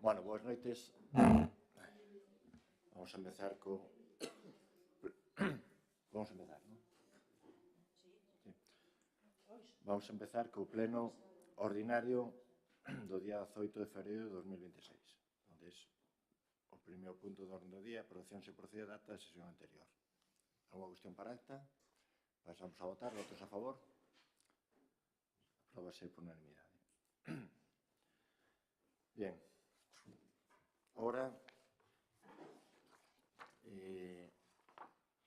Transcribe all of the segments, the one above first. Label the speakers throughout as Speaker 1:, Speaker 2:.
Speaker 1: Bueno, boas noites. Vamos a empezar co... Vamos a empezar, non? Sí. Vamos a empezar co pleno ordinario do día 18 de febreiro de 2026. Entonces, o primeiro punto do orden do día, aprobación se procede a data da sesión anterior. Alguna cuestión para acta? Pasamos a votar. Votos a favor? Apróbase por unanimidade. Bien. Ahora,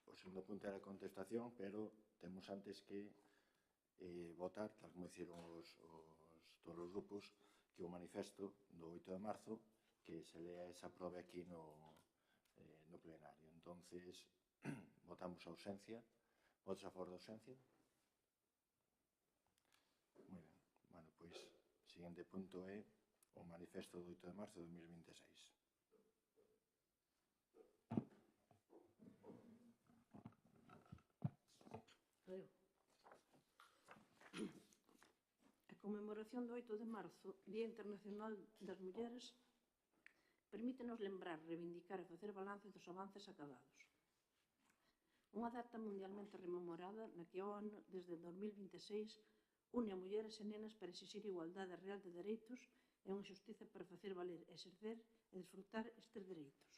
Speaker 1: o segundo punto era a contestación, pero temos antes que votar, tal como diciron todos os grupos, que o manifesto do 8 de marzo que se lea e se aprobe aquí no plenario. Entonces, votamos a ausencia. Votos a favor da ausencia? Moi ben. Bueno, pois, o seguinte punto é o manifesto do 8 de marzo de 2026.
Speaker 2: A conmemoración do 8 de marzo, Día Internacional das Mulleres, permítenos lembrar, reivindicar e facer balance dos avances acadados. Unha data mundialmente rememorada na que a ONU, desde 2026, une a mulleres e nenas para exixir igualdade real de dereitos e unha xustiza para facer valer, exercer e desfrutar estes dereitos.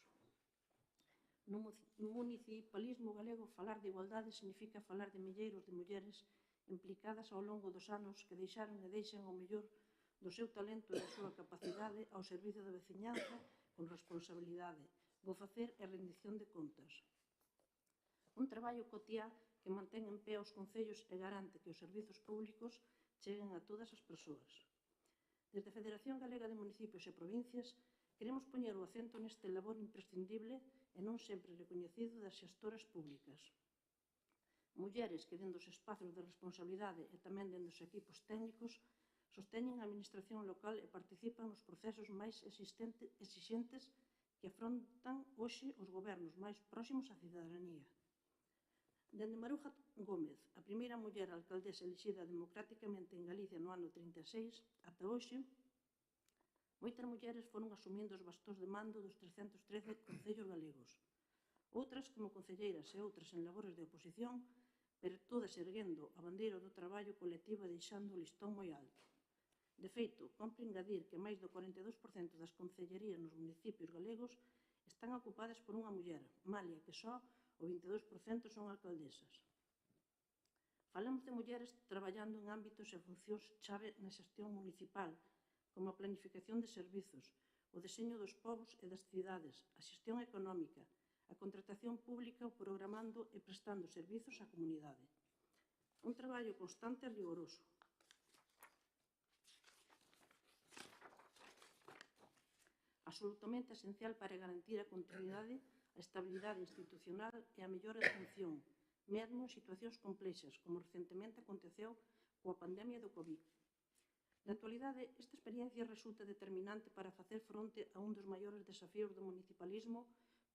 Speaker 2: No municipalismo galego, falar de igualdade significa falar de milleiros de mulleres implicadas ao longo dos anos que deixaron e deixan o mellor do seu talento e da súa capacidade ao servizo da veciñanza con responsabilidade, bo facer e rendición de contas. Un traballo cotiá que mantén en pé os concellos e garante que os servizos públicos cheguen a todas as persoas. Desde a Federación Galega de Municipios e Provincias queremos poñer o acento neste labor imprescindible e non sempre recoñecido das xestoras públicas. Mulleres que, dentro dos espazos de responsabilidade e tamén dentro dos equipos técnicos, sosteñen a administración local e participan nos procesos máis exixentes que afrontan hoxe os gobernos máis próximos á cidadanía. Dende Maruja Gómez, a primeira muller alcaldesa elixida democráticamente en Galicia no ano 36, ata hoxe, moitas mulleres foron asumindo os bastóns de mando dos 313 concellos galegos. Outras como concelleiras e outras en labores de oposición, pero todas erguendo a bandeira do traballo colectivo e deixando o listón moi alto. De feito, compre engadir que máis do 42% das concellerías nos municipios galegos están ocupadas por unha muller, malia que só o 22% son alcaldesas. Falamos de mulleres traballando en ámbitos e funcións chave na xestión municipal, como a planificación de servizos, o deseño dos povos e das cidades, a xestión económica, a contratación pública ou programando e prestando servizos á comunidade. Un traballo constante e rigoroso. Absolutamente esencial para garantir a continuidade, a estabilidade institucional e a mellora de función, mesmo en situacións complexas, como recentemente aconteceu coa pandemia do COVID. Na actualidade, esta experiencia resulta determinante para facer fronte a un dos maiores desafíos do municipalismo,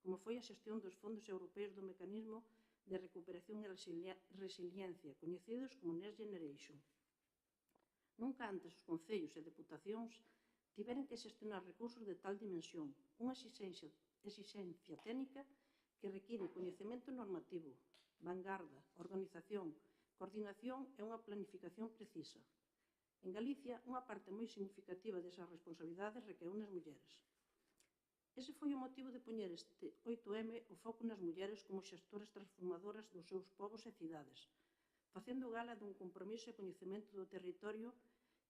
Speaker 2: como foi a xestión dos fondos europeos do mecanismo de recuperación e resiliencia, coñecidos como Next Generation. Nunca antes os concellos e deputacións tiveran que xestionar recursos de tal dimensión, unha exixencia técnica que require coñecemento normativo, vanguarda, organización, coordinación e unha planificación precisa. En Galicia, unha parte moi significativa desas responsabilidades recaeu nas mulleres. Ese foi o motivo de poñer este 8M o foco nas mulleres como xestoras transformadoras dos seus povos e cidades, facendo gala dun compromiso e coñecemento do territorio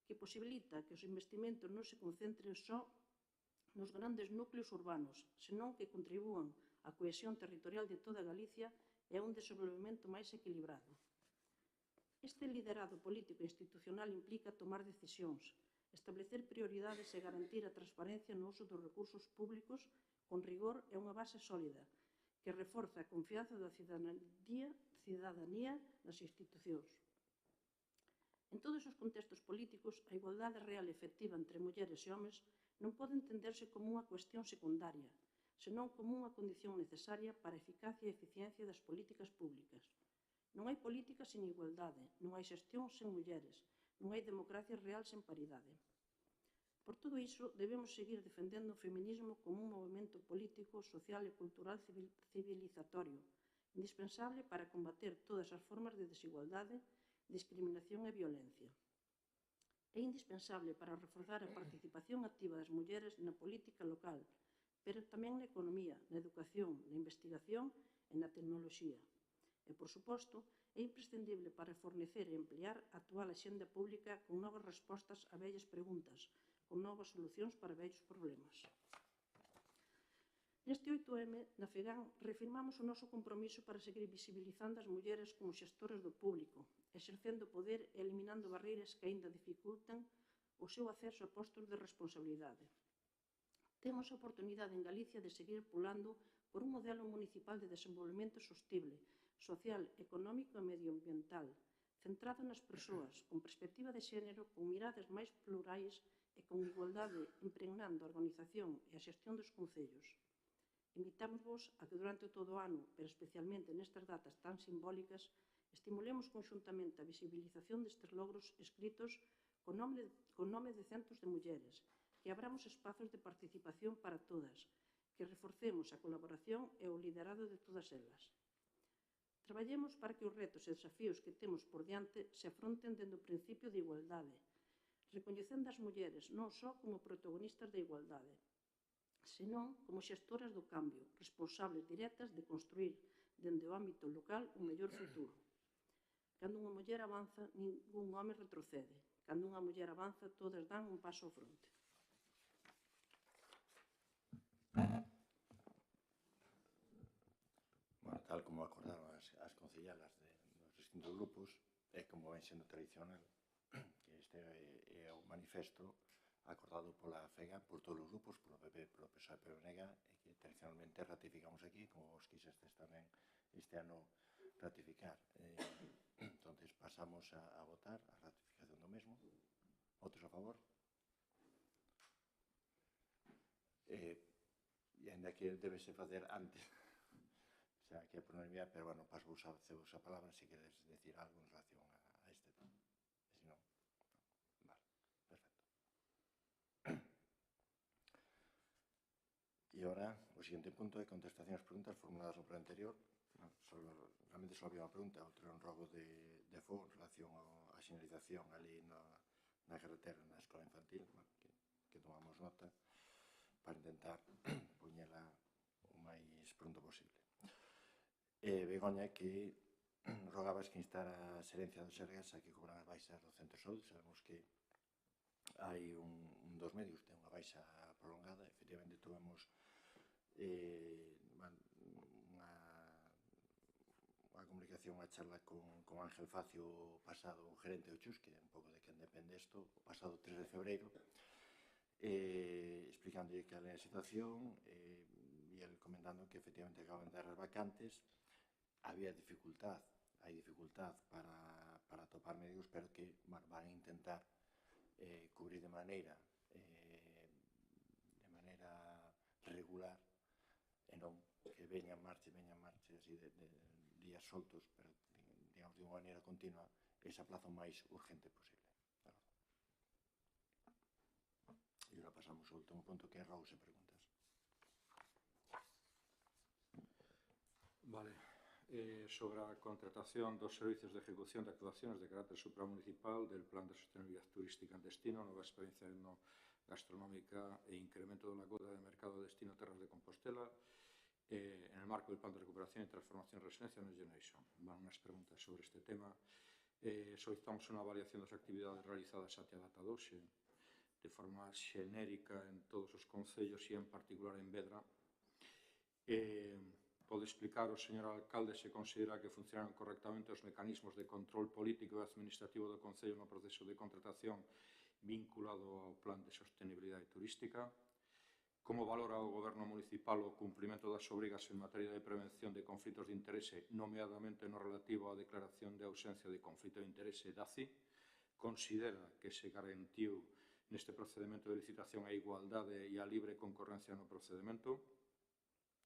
Speaker 2: que posibilita que os investimentos non se concentren só nos grandes núcleos urbanos, senón que contribúan á cohesión territorial de toda Galicia e a un desenvolvemento máis equilibrado. Este liderado político e institucional implica tomar decisións, establecer prioridades e garantir a transparencia no uso dos recursos públicos con rigor e unha base sólida, que reforza a confianza da cidadanía nas institucións. En todos os contextos políticos, a igualdade real e efectiva entre mulleres e homes non pode entenderse como unha cuestión secundaria, senón como unha condición necesaria para a eficacia e eficiencia das políticas públicas. Non hai política sen igualdade, non hai xestión sen mulleres, non hai democracia real sen paridade. Por todo iso, debemos seguir defendendo o feminismo como un movimento político, social e cultural civilizatorio, indispensable para combater todas as formas de desigualdade, discriminación e violencia. É indispensable para reforzar a participación activa das mulleres na política local, pero tamén na economía, na educación, na investigación e na tecnoloxía. E, por suposto, é imprescindible para fornecer e ampliar a actual axenda pública con novas respostas a vellas preguntas, con novas solucións para vellos problemas. Neste 8M, na FEGAN, reafirmamos o noso compromiso para seguir visibilizando as mulleres como xestoras do público, exercendo poder e eliminando barreiras que aínda dificultan o seu acceso a postos de responsabilidade. Temos a oportunidade en Galicia de seguir pulando por un modelo municipal de desenvolvemento sostible, social, económico e medioambiental, centrado nas persoas, con perspectiva de xénero, con miradas máis plurais e con igualdade impregnando a organización e a xestión dos concellos. Invitamos-vos a que durante todo o ano, pero especialmente nestas datas tan simbólicas, estimulemos conxuntamente a visibilización destes logros escritos con nome de centos de mulleres, que abramos espazos de participación para todas, que reforcemos a colaboración e o liderado de todas elas. Traballemos para que os retos e desafíos que temos por diante se afronten dende o principio de igualdade, recoñecendo as mulleres non só como protagonistas da igualdade, senón como xestoras do cambio, responsables directas de construir dende o ámbito local un mellor futuro. Cando unha muller avanza, ningún home retrocede. Cando unha muller avanza, todas dan un paso ao fronte.
Speaker 1: Bueno, tal como acordaron as concellalas dos distintos grupos, é como ven sendo tradicional, que este é o manifesto acordado pola FEGA, por todos os grupos, polo PP, polo PSOE e polo NG, e que tradicionalmente ratificamos aquí, como vos quixestes tamén este ano ratificar. Entonces pasamos a votar a ratificación do mesmo. Votos a favor? E ainda que debese facer antes, o sea, que é por unanimidade, pero bueno, paso vos a palabra se queres decir algo en relación a este tema. Se non, vale, perfecto. E agora, o seguinte punto é contestación ás preguntas formuladas no pleno anterior. Realmente só había unha pregunta, outro era un robo de fogo en relación á señalización ali na carretera, na escola infantil, que tomamos nota para intentar poñela o máis pronto posible. Begoña, que rogabas que instara a Xerencia do Sergas a que cobran as baixas do centro de saúde. Sabemos que hai un dos medios que ten unha baixa prolongada. Efectivamente, tuvemos unha comunicación, unha charla con Ángel Facio, o pasado gerente do Chus, que é un pouco de quen depende isto, o pasado 3 de febreiro, explicándolle que é a situación e el comentando que efectivamente acaban de dar as vacantes. Había dificultad, hai dificultad para topar medios, pero que van a intentar cubrir de maneira regular e non que veñan marcha así de días soltos, pero digamos de unha maneira continua, esa plaza o máis urgente posible. E agora pasamos ao último punto, que é rogos e preguntas.
Speaker 3: Vale. Sobre a contratación dos servicios de ejecución de actuaciones de carácter supramunicipal del Plan de Sostenibilidad Turística en Destino, nova experiencia gastronómica e incremento da cota de mercado de destino Terras de Compostela, en el marco del Plan de Recuperación y Transformación Resiliencia Next Generation. Van unhas preguntas sobre este tema. Solicitamos unha avaliación das actividades realizadas até a data doxe, de forma xenérica en todos os concellos e en particular en Vedra. Pode explicar o señor alcalde se considera que funcionaron correctamente os mecanismos de control político e administrativo do Concello no proceso de contratación vinculado ao Plan de Sostenibilidade Turística. Como valora o Goberno municipal o cumprimento das obrigas en materia de prevención de conflitos de interese, nomeadamente no relativo á declaración de ausencia de conflito de interese da CI? Considera que se garantiu neste procedimento de licitación a igualdade e a libre concorrencia no procedimento?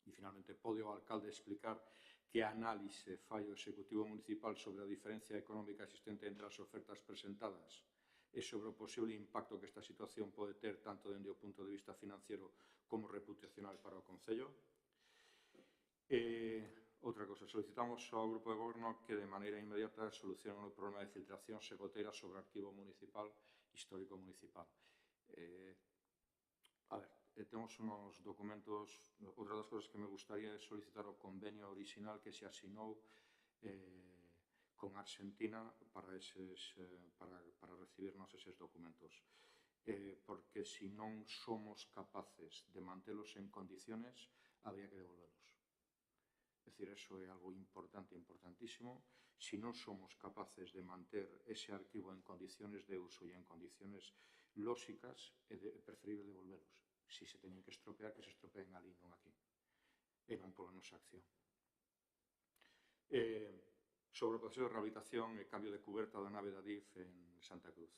Speaker 3: E, finalmente, pode o alcalde explicar que análise fai o Executivo Municipal sobre a diferencia económica existente entre as ofertas presentadas, e sobre o posible impacto que esta situación pode ter tanto dende o punto de vista financiero como reputacional para o Concello. Outra cosa, solicitamos ao Grupo de Goberno que de maneira inmediata solucionen o problema de filtracións e goteiras sobre o arquivo municipal, histórico municipal. Temos unos documentos, outra das cosas que me gustaría é solicitar o convenio original que se asinou con Argentina para recibirnos eses documentos. Porque se non somos capaces de mantelos en condiciones, habría que devolverlos. É dicir, eso é algo importante, importantísimo. Se non somos capaces de manter ese arquivo en condiciones de uso e en condiciones lóxicas, é preferible devolverlos. Se se teñen que estropear, que se estropeen ali, non aquí. E non pola nosa acción. Sobre o proceso de rehabilitación e cambio de cuberta da nave da DIF en Santa Cruz.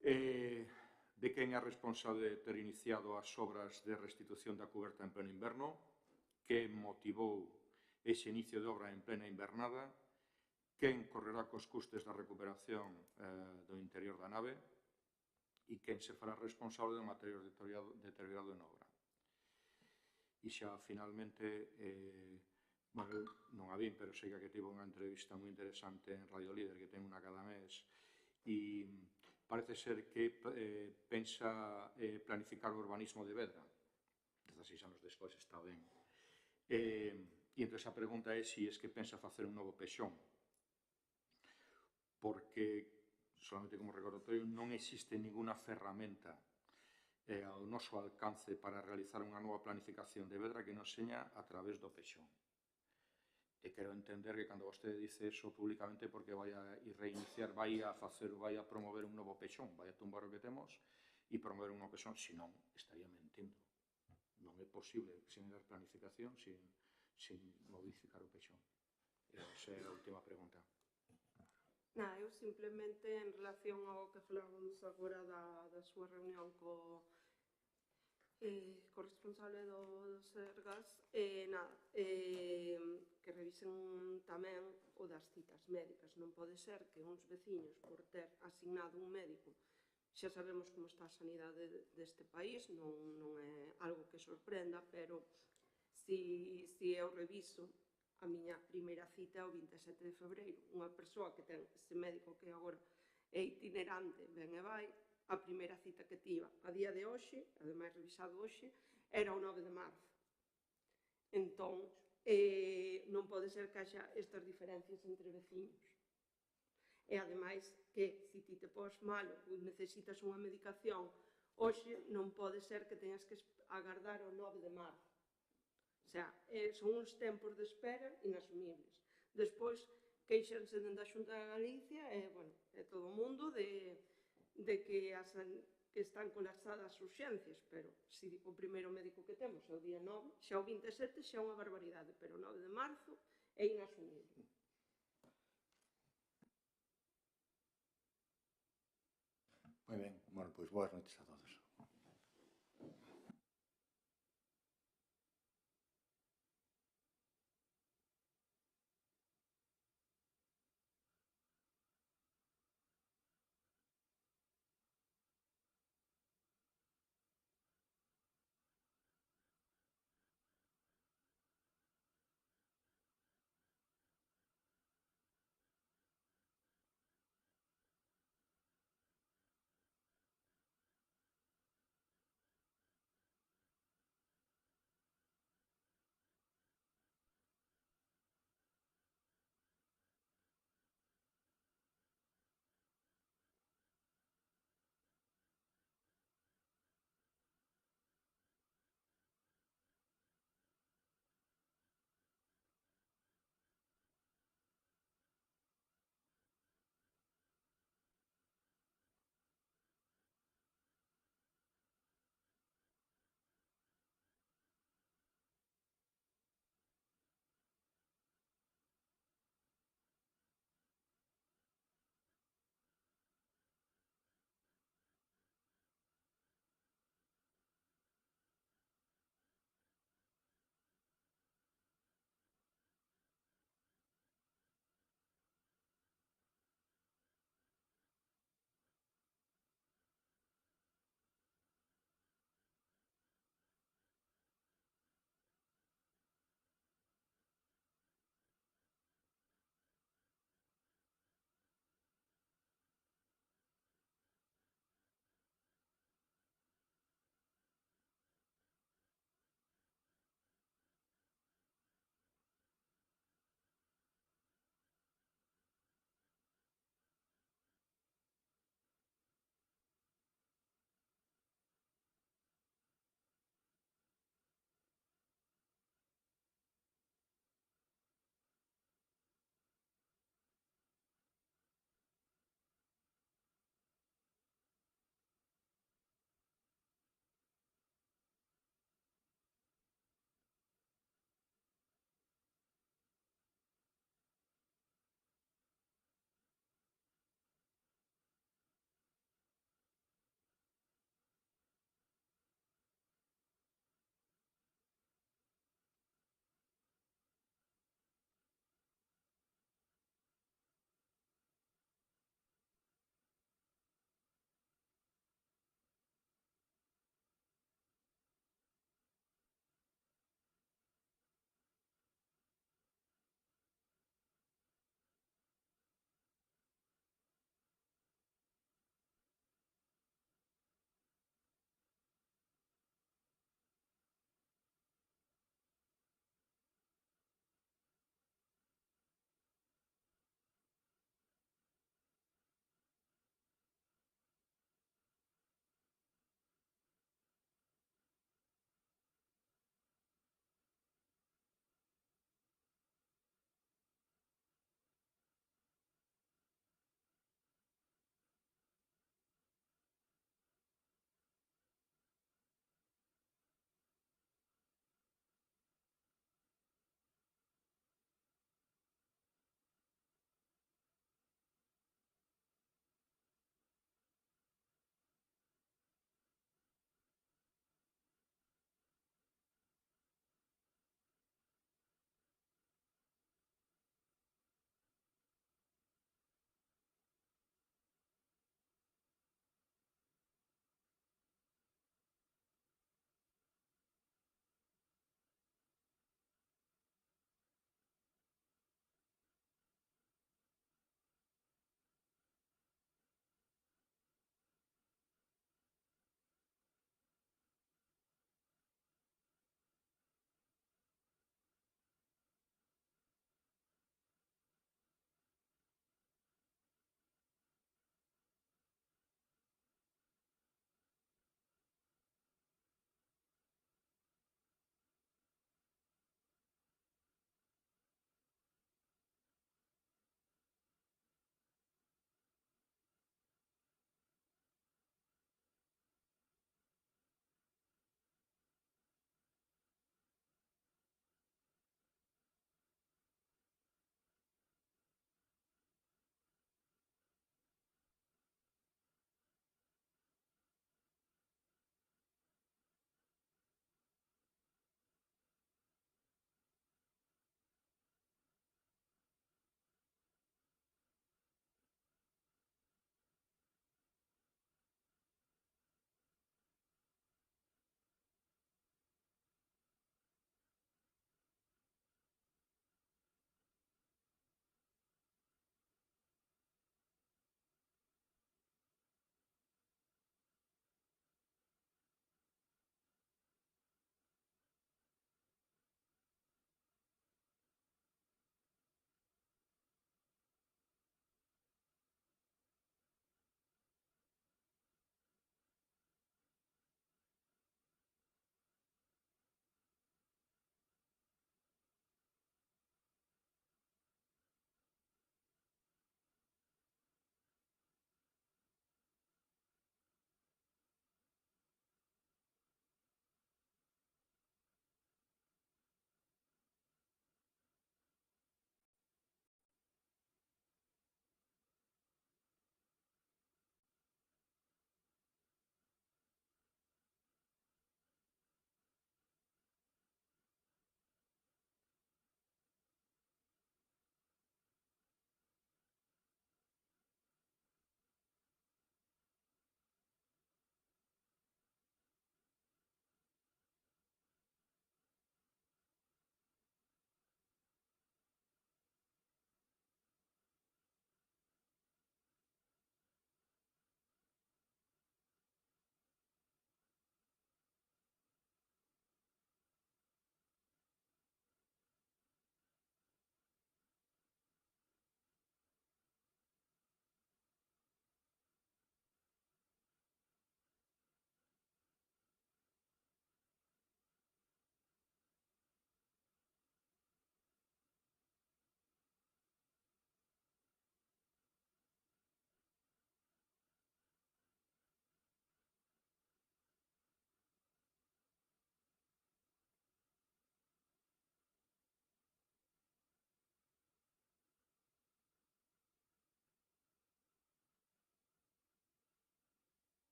Speaker 3: De quen é responsable de ter iniciado as obras de restitución da cuberta en pleno inverno, que motivou ese inicio de obra en plena invernada, quen correrá cos custes da recuperación do interior da nave e quen se fará responsable do material deteriorado en obra. E xa, finalmente, non a vin, pero sei que tivo unha entrevista moi interesante en Radio Líder, que ten unha cada mes, e parece ser que pensa planificar o urbanismo de Vedra. 16 anos despois está ben. E entón a pregunta é se que pensa facer un novo pexón, porque, solamente como recordatorio, non existe ninguna ferramenta ao noso alcance para realizar unha nova planificación de Vedra que nos seña a través do pexón. E quero entender que cando vostede dice eso públicamente porque vai a reiniciar, vai a promover un novo pexón, vai a tumbar o que temos e promover un novo pexón, senón estaría mentindo. Non é posible xenerar planificación sin modificar o pexón. Esa é a última pregunta.
Speaker 4: Eu simplemente, en relación ao que falábamos agora da súa reunión co responsable do Sergas, que revisen tamén o das citas médicas. Non pode ser que uns veciños, por ter asignado un médico, xa sabemos como está a sanidade deste país, non é algo que sorprenda, pero se eu reviso a miña primeira cita o 27 de febreiro, unha persoa que ten ese médico que agora é itinerante, ven e vai, a primeira cita que tivo a día de hoxe, ademais revisado hoxe, era o 9 de marzo. Entón, non pode ser que haxa estas diferencias entre veciños. E, ademais, que se ti te pos malo ou necesitas unha medicación, hoxe non pode ser que teñas que agardar o 9 de marzo. O sea, son uns tempos de espera inasumibles. Despois, queixanse dende a Xunta de Galicia e todo o mundo de que están colapsadas as urxencias, pero se o primeiro médico que temos é o día 9, xa o 27 xa é unha barbaridade, pero o 9 de marzo é inasumible.
Speaker 1: Moi ben, pois boas noites a todos.